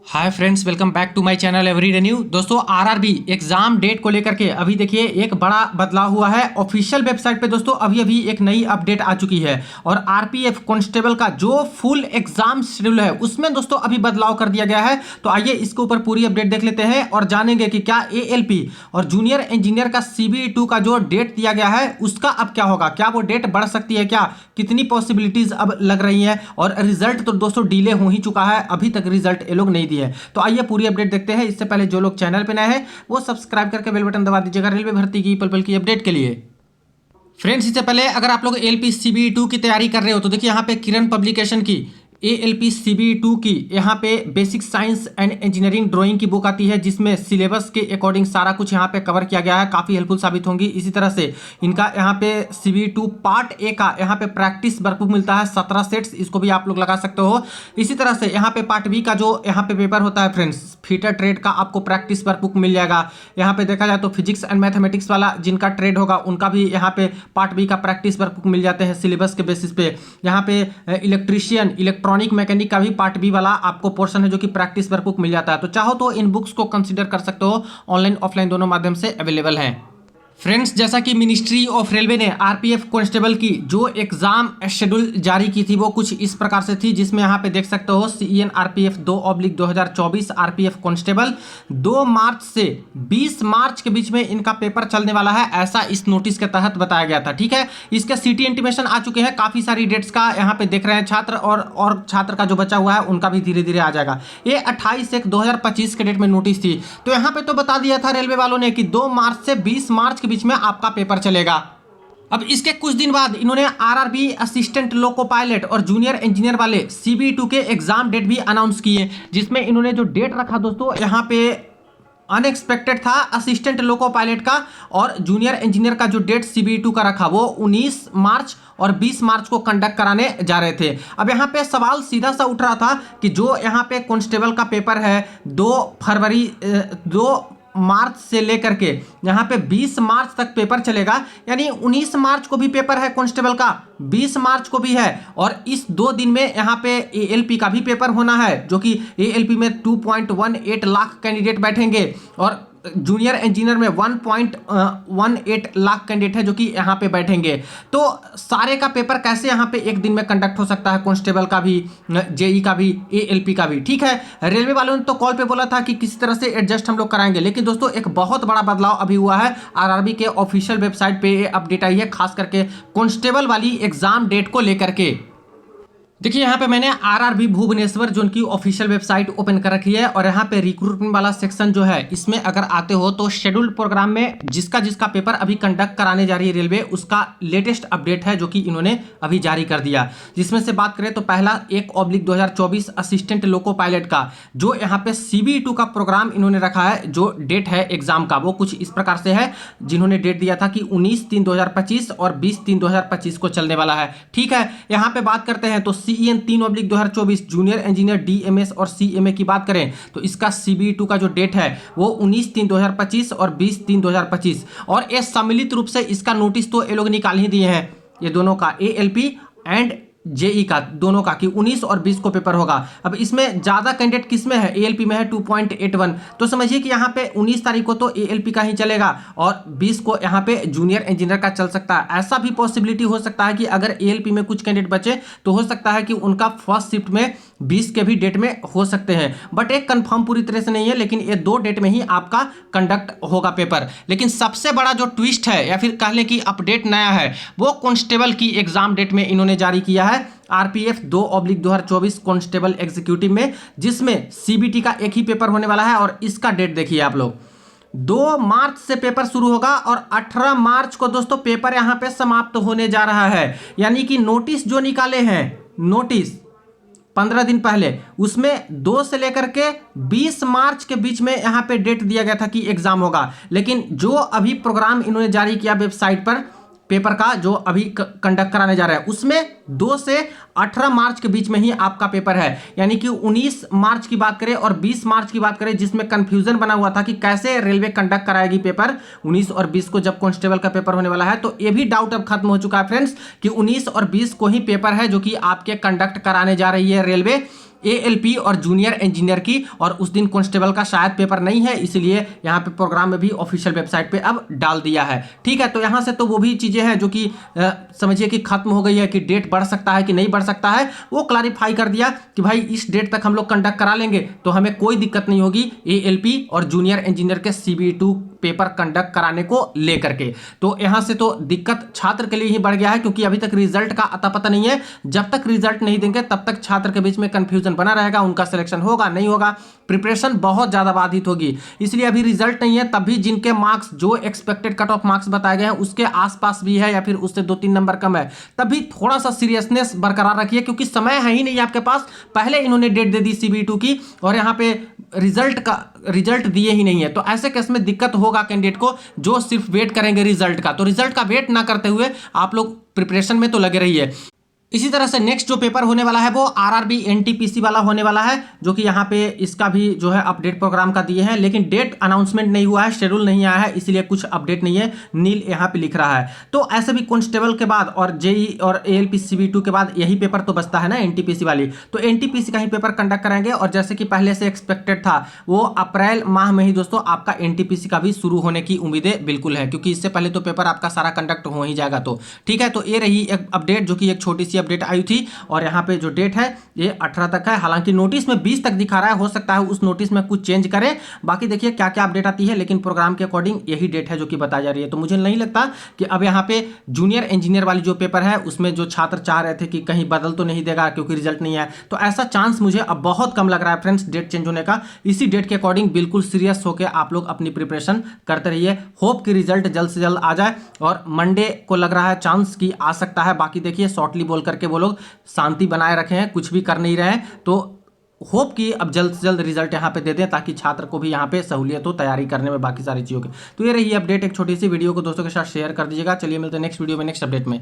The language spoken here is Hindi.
Hi friends, welcome back to my channel everyday new. दोस्तों आरआरबी एग्जाम डेट को लेकर के अभी देखिए एक बड़ा बदलाव हुआ है। ऑफिशियल वेबसाइट पे दोस्तों अभी अभी एक नई अपडेट आ चुकी है और आरपीएफ कांस्टेबल का जो फुल एग्जाम शेड्यूल है उसमें दोस्तों अभी बदलाव कर दिया गया है। तो आइए इसके ऊपर पूरी अपडेट देख लेते हैं और जानेंगे कि क्या एएलपी और जूनियर इंजीनियर का CBE2 का जो डेट दिया गया है उसका अब क्या होगा, क्या वो डेट बढ़ सकती है, क्या कितनी पॉसिबिलिटीज अब लग रही हैं। और रिजल्ट तो दोस्तों डिले हो ही चुका है, अभी तक रिजल्ट ये लोग नहीं दिए। तो आइए पूरी अपडेट देखते हैं। इससे पहले जो लोग चैनल पे नए हैं वो सब्सक्राइब करके बेल बटन दबा दीजिएगा रेलवे भर्ती की पल पल की अपडेट के लिए। फ्रेंड्स इससे पहले अगर आप लोग एएलपी CBE2 की तैयारी कर रहे हो तो देखिए यहाँ पे किरण पब्लिकेशन की ALP CBE2 की यहाँ पे basic science and engineering drawing की बुक आती है जिसमें सिलेबस के अकॉर्डिंग सारा कुछ यहाँ पे कवर किया गया है, काफ़ी हेल्पफुल साबित होंगी। इसी तरह से इनका यहाँ पे CBE2 पार्ट ए का यहाँ पे प्रैक्टिस वर्कबुक मिलता है 17 सेट्स, इसको भी आप लोग लगा सकते हो। इसी तरह से यहाँ पे पार्ट बी का जो यहाँ पे पेपर होता है फ्रेंड्स, फीटर ट्रेड का आपको प्रैक्टिस वर्कबुक मिल जाएगा। यहाँ पे देखा जाए तो फिजिक्स एंड मैथमेटिक्स वाला जिनका ट्रेड होगा उनका भी यहाँ पे पार्ट बी का प्रैक्टिस वर्कबुक मिल जाते हैं सिलेबस के बेसिस पे। यहाँ पे इलेक्ट्रीशियन इलेक्ट्रॉनिक मैकेनिक का भी पार्ट बी वाला आपको पोर्शन है जो कि प्रैक्टिस वर्कबुक मिल जाता है। तो चाहो तो इन बुक्स को कंसीडर कर सकते हो, ऑनलाइन ऑफलाइन दोनों माध्यम से अवेलेबल है। फ्रेंड्स जैसा कि मिनिस्ट्री ऑफ रेलवे ने आरपीएफ कांस्टेबल की जो एग्जाम शेड्यूल जारी की थी वो कुछ इस प्रकार से थी, जिसमें यहाँ पे देख सकते हो CEN RPF 2/2024 आरपीएफ कांस्टेबल 2 मार्च से 20 मार्च के बीच में इनका पेपर चलने वाला है, ऐसा इस नोटिस के तहत बताया गया था। ठीक है, इसके सिटी इंटीमेशन आ चुके हैं, काफी सारी डेट्स का यहाँ पे देख रहे हैं छात्र, और छात्र का जो बचा हुआ है उनका भी धीरे धीरे आ जाएगा। ये 28/1/2025 के डेट में नोटिस थी। तो यहाँ पे तो बता दिया था रेलवे वालों ने कि 2 मार्च से 20 मार्च बीच में आपका पेपर चलेगा। अब इसके कुछ दिन बाद इन्होंने आरआरबी असिस्टेंट लोको पायलट और जूनियर इंजीनियर वाले CBE2 के एग्जाम डेट भी अनाउंस किए, जिसमें इन्होंने जो डेट रखा दोस्तों यहाँ पे अनएक्सपेक्टेड था असिस्टेंट लोको पायलट का, और जूनियर इंजीनियर का जो डेट CBE2 का रखा वो 19 मार्च और 20 मार्च को कंडक्ट कराने जा रहे थे। अब यहाँ पे सवाल सीधा सा उठ रहा था कि जो यहाँ पे कांस्टेबल का पेपर है 2 मार्च से लेकर के यहाँ पे 20 मार्च तक पेपर चलेगा, यानी 19 मार्च को भी पेपर है कांस्टेबल का, 20 मार्च को भी है, और इस 2 दिन में यहाँ पे ALP का भी पेपर होना है, जो कि ALP में 2.18 लाख कैंडिडेट बैठेंगे और जूनियर इंजीनियर में 1.18 लाख कैंडिडेट है जो कि यहाँ पे बैठेंगे। तो सारे का पेपर कैसे यहाँ पे एक दिन में कंडक्ट हो सकता है, कांस्टेबल का भी, JE का भी, ALP का भी। ठीक है, रेलवे वालों ने तो कॉल पे बोला था कि किसी तरह से एडजस्ट हम लोग कराएंगे, लेकिन दोस्तों एक बहुत बड़ा बदलाव अभी हुआ है। आरआरबी के ऑफिशियल वेबसाइट पे अपडेट आई है, खास करके कांस्टेबल वाली एग्जाम डेट को लेकर के। देखिए यहाँ पे मैंने आरआरबी भुवनेश्वर जो उनकी ऑफिशियल वेबसाइट ओपन कर रखी है, और यहाँ पे रिक्रूटमेंट वाला सेक्शन जो है इसमें अगर आते हो तो शेड्यूल्ड प्रोग्राम में जिसका जिसका पेपर अभी कंडक्ट कराने जा रही है रेलवे, उसका लेटेस्ट अपडेट है जो कि इन्होंने अभी जारी कर दिया। जिसमें से बात करें तो पहला 1/2024 असिस्टेंट लोको पायलट का जो यहाँ पे CBE2 का प्रोग्राम इन्होंने रखा है, जो डेट है एग्जाम का वो कुछ इस प्रकार से है, जिन्होंने डेट दिया था कि 19/3/2025 और 20/3/2025 को चलने वाला है। ठीक है, यहाँ पे बात करते हैं तो CEN 3/2024 जूनियर इंजीनियर DMS और CMA की बात करें तो इसका CBE2 का जो डेट है वो 19/3/2025 और 20/3/2025, और ये सम्मिलित रूप से इसका नोटिस तो ये लोग निकाल ही दिए हैं, ये दोनों का ALP एंड JE का दोनों का, कि 19 और 20 को पेपर होगा। अब इसमें ज्यादा कैंडिडेट किस में है, ALP में है 2.81, तो समझिए कि यहाँ पे 19 तारीख को तो ALP का ही चलेगा और 20 को यहाँ पे जूनियर इंजीनियर का चल सकता है। ऐसा भी पॉसिबिलिटी हो सकता है कि अगर ALP में कुछ कैंडिडेट बचे तो हो सकता है कि उनका फर्स्ट शिफ्ट में 20 के भी डेट में हो सकते हैं, बट एक कंफर्म पूरी तरह से नहीं है, लेकिन ये 2 डेट में ही आपका कंडक्ट होगा पेपर। लेकिन सबसे बड़ा जो ट्विस्ट है या फिर कहले कि अपडेट नया है वो कांस्टेबल की एग्जाम डेट में इन्होंने जारी किया है, आरपीएफ 2/2024 कांस्टेबल एग्जीक्यूटिव में, जिसमें CBT का एक ही पेपर होने वाला है। और इसका डेट देखिए आप लोग, 2 मार्च से पेपर शुरू होगा और 18 मार्च को दोस्तों पेपर यहां पे समाप्त होने जा रहा है। यानी कि नोटिस जो निकाले हैं, नोटिस 15 दिन पहले, उसमें 2 से लेकर के 20 मार्च के बीच में यहां पे डेट दिया गया था कि एग्जाम होगा, लेकिन जो अभी प्रोग्राम इन्होंने जारी किया वेबसाइट पर पेपर का जो अभी कंडक्ट कराने जा रहा है उसमें 2 से 18 मार्च के बीच में ही आपका पेपर है। यानी कि 19 मार्च की बात करें और 20 मार्च की बात करें, जिसमें कंफ्यूजन बना हुआ था कि कैसे रेलवे कंडक्ट कराएगी पेपर 19 और 20 को जब कांस्टेबल का पेपर होने वाला है, तो ये भी डाउट अब खत्म हो चुका है फ्रेंड्स कि 19 और 20 को ही पेपर है जो कि आपके कंडक्ट कराने जा रही है रेलवे। एएलपी और जूनियर इंजीनियर की, और उस दिन कांस्टेबल का शायद पेपर नहीं है, इसलिए यहाँ पे प्रोग्राम में भी ऑफिशियल वेबसाइट पे अब डाल दिया है। ठीक है, तो यहाँ से तो वो भी चीजें हैं जो कि समझिए कि खत्म हो गई है कि डेट बढ़ सकता है कि नहीं बढ़ सकता है, वो क्लैरिफाई कर दिया कि भाई इस डेट तक हम लोग कंडक्ट करा लेंगे तो हमें कोई दिक्कत नहीं होगी एएलपी और जूनियर इंजीनियर के CBE2 पेपर कंडक्ट कराने को लेकर के। तो यहां से तो दिक्कत छात्र के लिए ही बढ़ गया है, क्योंकि अभी तक रिजल्ट का अता पता नहीं है। जब तक रिजल्ट नहीं देंगे तब तक छात्र के बीच में कंफ्यूजन बना रहेगा, उनका सिलेक्शन होगा नहीं होगा, प्रिपरेशन बहुत ज्यादा बाधित होगी। इसलिए अभी रिजल्ट नहीं है, तब भी जिनके मार्क्स जो एक्सपेक्टेड कट ऑफ मार्क्स बताए गए हैं उसके आसपास भी है या फिर उससे 2-3 नंबर कम है, तभी थोड़ा सा सीरियसनेस बरकरार रखिए, क्योंकि समय है ही नहीं आपके पास। पहले इन्होंने डेट दे दी CBE2 की और यहाँ पे रिजल्ट दिए ही नहीं है, तो ऐसे केस में दिक्कत होगा कैंडिडेट को जो सिर्फ वेट करेंगे रिजल्ट का। तो रिजल्ट का वेट ना करते हुए आप लोग प्रिपरेशन में तो लगे रहिए। इसी तरह से नेक्स्ट जो पेपर होने वाला है वो RRB NTPC वाला होने वाला है, जो कि यहाँ पे इसका भी जो है अपडेट प्रोग्राम का दिए हैं, लेकिन डेट अनाउंसमेंट नहीं हुआ है, शेड्यूल नहीं आया है, इसलिए कुछ अपडेट नहीं है, नील यहाँ पे लिख रहा है। तो ऐसे भी कांस्टेबल के बाद और JE और ALP CBE2 के बाद यही पेपर तो बचता है ना NTPC वाली, तो NTPC का ही पेपर कंडक्ट कराएंगे। और जैसे कि पहले से एक्सपेक्टेड था, वो अप्रैल माह में ही दोस्तों आपका NTPC का भी शुरू होने की उम्मीदें बिल्कुल है, क्योंकि इससे पहले तो पेपर आपका सारा कंडक्ट हो ही जाएगा। तो ठीक है, तो ये रही एक अपडेट जो कि एक छोटी सी अपडेट आई थी, और यहाँ पे जो डेट है ये 18 तक है। हालांकि नोटिस में 20 तक दिखा रहा है, हो सकता है उस नोटिस में कुछ चेंज करें। बाकी देखिए क्या क्या अपडेट आती है, लेकिन प्रोग्राम के अकॉर्डिंग यही डेट है जो कि बताई जा रही है। तो मुझे नहीं लगता कि अब यहाँ पे जूनियर इंजीनियर वाली जो पेपर है उसमें जो छात्र चाह रहे थे कि कहीं बदल तो नहीं देगा क्योंकि रिजल्ट नहीं है, तो ऐसा चांस मुझे अब बहुत कम लग रहा है फ्रेंड्स डेट चेंज होने का। इसी डेट के अकॉर्डिंग बिल्कुल सीरियस होकर आप लोग अपनी प्रिपरेशन करते रहिए। होप कि रिजल्ट जल्द से जल्द आ जाए, और मंडे को लग रहा है चांस की आ सकता है। बाकी देखिए शॉर्टली बोल करके वो लोग शांति बनाए रखे हैं, कुछ भी कर नहीं रहे हैं, तो होप कि अब जल्द से जल्द रिजल्ट यहाँ पे दे दें ताकि छात्र को भी यहाँ पे सहूलियत हो तैयारी करने में बाकी सारी चीज़ों की। तो ये रही अपडेट, एक छोटी सी वीडियो को दोस्तों के साथ शेयर कर दीजिएगा। चलिए मिलते हैं नेक्स्ट वीडियो में नेक्स्ट अपडेट में।